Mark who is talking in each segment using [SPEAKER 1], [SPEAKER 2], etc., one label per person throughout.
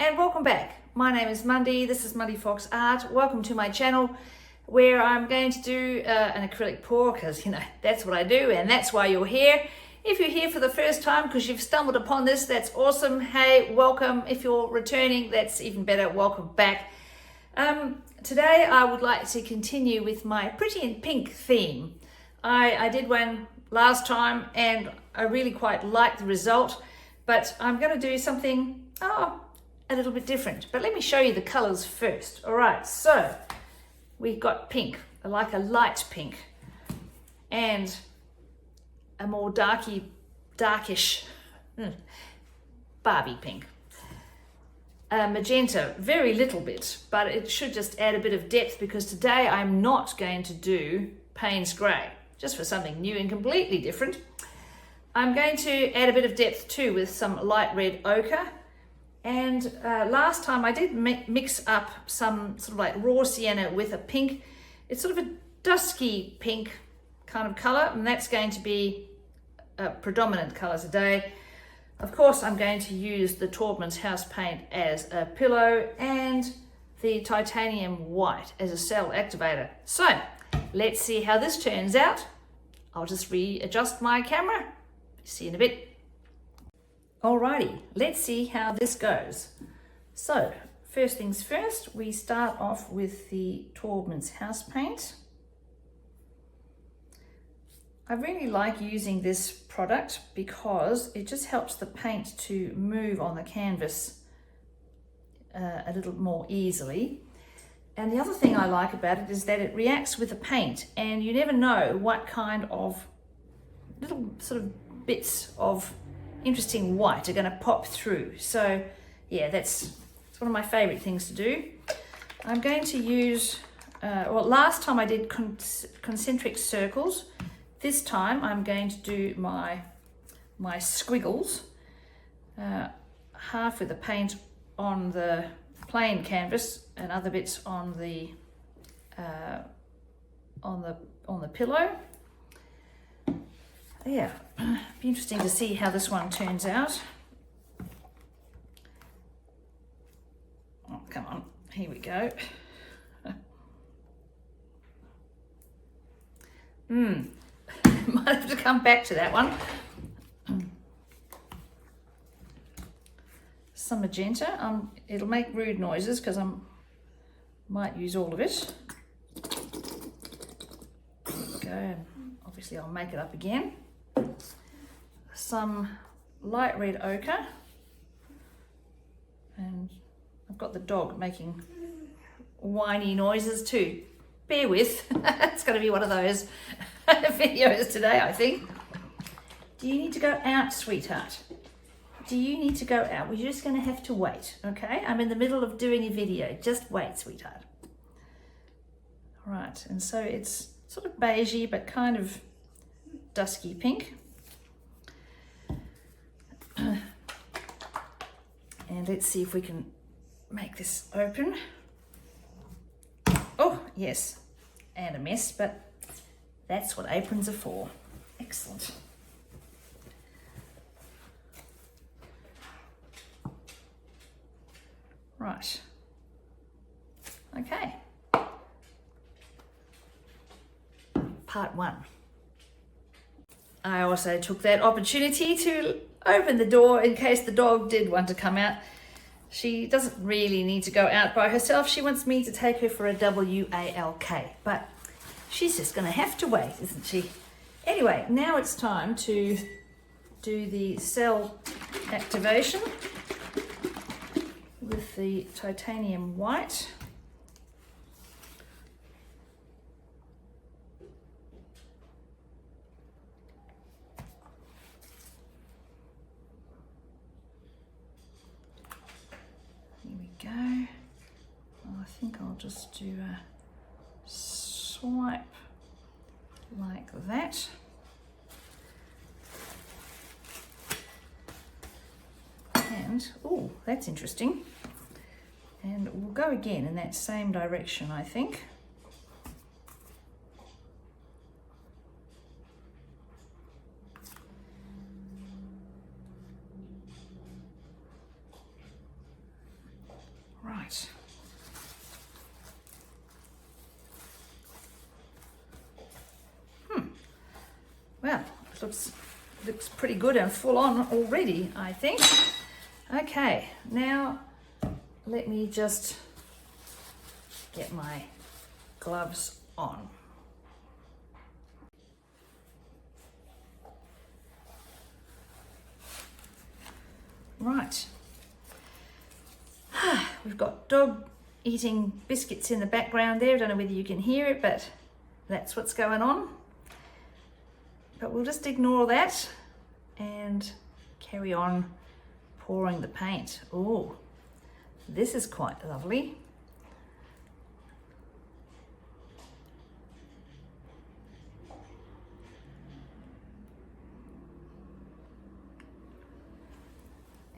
[SPEAKER 1] and welcome back. My name is Mundy, this is Mundy Fox Art. Welcome to my channel where I'm going to do an acrylic pour because, you know, that's what I do and that's why you're here. If you're here for the first time because you've stumbled upon this, that's awesome. Hey, welcome. If you're returning, that's even better. Welcome back. Today I would like to continue with my pretty in pink theme. I did one last time and I really quite liked the result, but I'm going to do something a little bit different. But let me show you the colors first. All right, so we've got pink, like a light pink, and a more darkish Barbie pink. Magenta, very little bit, but it should just add a bit of depth because today I'm not going to do Paynes grey, just for something new and completely different. I'm going to add a bit of depth too with some light red ochre. And last time I did mix up some sort of like raw sienna with a pink. It's sort of a dusky pink kind of color, and that's going to be a predominant color today. Of course, I'm going to use the Taubmans house paint as a pillow and the titanium white as a cell activator. So let's see how this turns out. I'll just readjust my camera. See you in a bit. Alrighty, let's see how this goes. So first things first, we start off with the Taubmans house paint. I really like using this product because it just helps the paint to move on the canvas a little more easily. And the other thing I like about it is that it reacts with the paint and you never know what kind of little sort of bits of interesting white are going to pop through. So yeah, it's one of my favorite things to do. I'm going to use, well, last time I did concentric circles. This time I'm going to do my squiggles, half with the paint on the plain canvas and other bits on the pillow. Yeah, be interesting to see how this one turns out. Oh, come on, here we go. Might have to come back to that one. Some magenta. It'll make rude noises because I might use all of it. There we go. Obviously, I'll make it up again. Some light red ochre, and I've got the dog making whiny noises too. Bear with, it's going to be one of those videos today, I think. Do you need to go out, sweetheart? Do you need to go out? We're just going to have to wait, okay? I'm in the middle of doing a video. Just wait, sweetheart. All right, and so it's sort of beigey, but kind of dusky pink. And let's see if we can make this open. Oh, yes, and a mess, but that's what aprons are for. Excellent. Right. Okay. Part one. I also took that opportunity to open the door in case the dog did want to come out. She doesn't really need to go out by herself. She wants me to take her for a WALK, but she's just going to have to wait, isn't she? Anyway, now it's time to do the cell activation with the titanium white. Go. I think I'll just do a swipe like that. And, oh, that's interesting. And we'll go again in that same direction, I think. Right. Well, it looks pretty good and full on already, I think. Okay, now let me just get my gloves on. Right. We've got dog eating biscuits in the background there. I don't know whether you can hear it, but that's what's going on. But we'll just ignore that and carry on pouring the paint. Oh, this is quite lovely.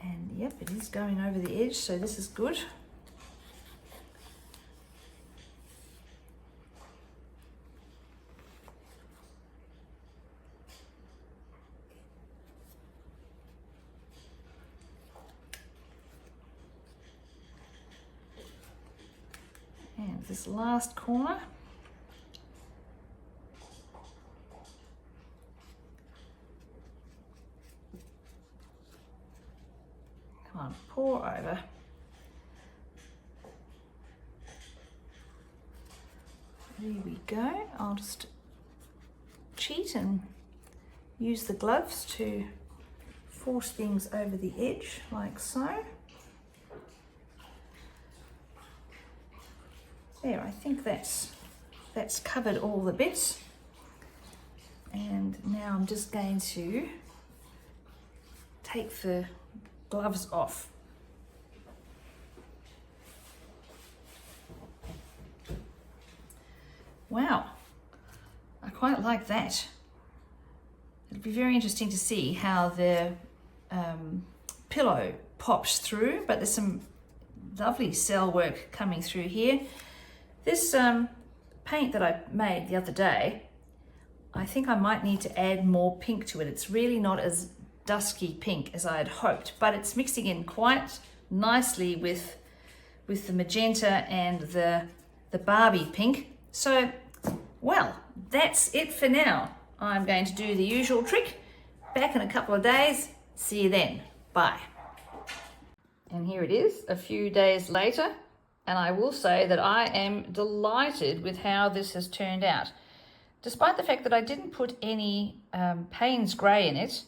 [SPEAKER 1] And yep, it is going over the edge, so this is good. And this last corner. Come on, pour over. There we go. I'll just cheat and use the gloves to force things over the edge like so. There, I think that's covered all the bits. And now I'm just going to take the gloves off. Wow, I quite like that. It'll be very interesting to see how the pillow pops through, but there's some lovely cell work coming through here. This paint that I made the other day, I think I might need to add more pink to it. It's really not as dusky pink as I had hoped, but it's mixing in quite nicely with the magenta and the Barbie pink. So, well, that's it for now. I'm going to do the usual trick. Back in a couple of days. See you then. Bye. And here it is, a few days later. And I will say that I am delighted with how this has turned out. Despite the fact that I didn't put any Paynes grey in it,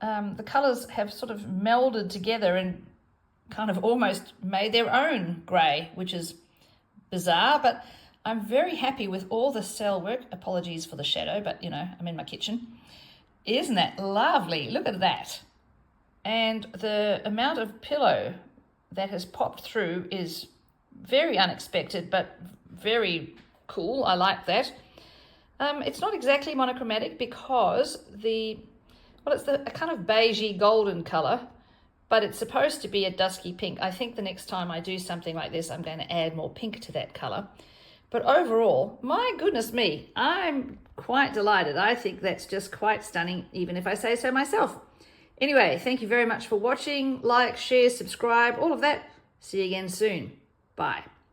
[SPEAKER 1] the colours have sort of melded together and kind of almost made their own grey, which is bizarre, but I'm very happy with all the cell work. Apologies for the shadow, but you know, I'm in my kitchen. Isn't that lovely? Look at that. And the amount of pillow that has popped through is very unexpected, but very cool. I like that. It's not exactly monochromatic because it's a kind of beigey golden color, but it's supposed to be a dusky pink. I think the next time I do something like this, I'm going to add more pink to that color. But overall, my goodness me, I'm quite delighted. I think that's just quite stunning, even if I say so myself. Anyway, thank you very much for watching. Like, share, subscribe, all of that. See you again soon. Bye.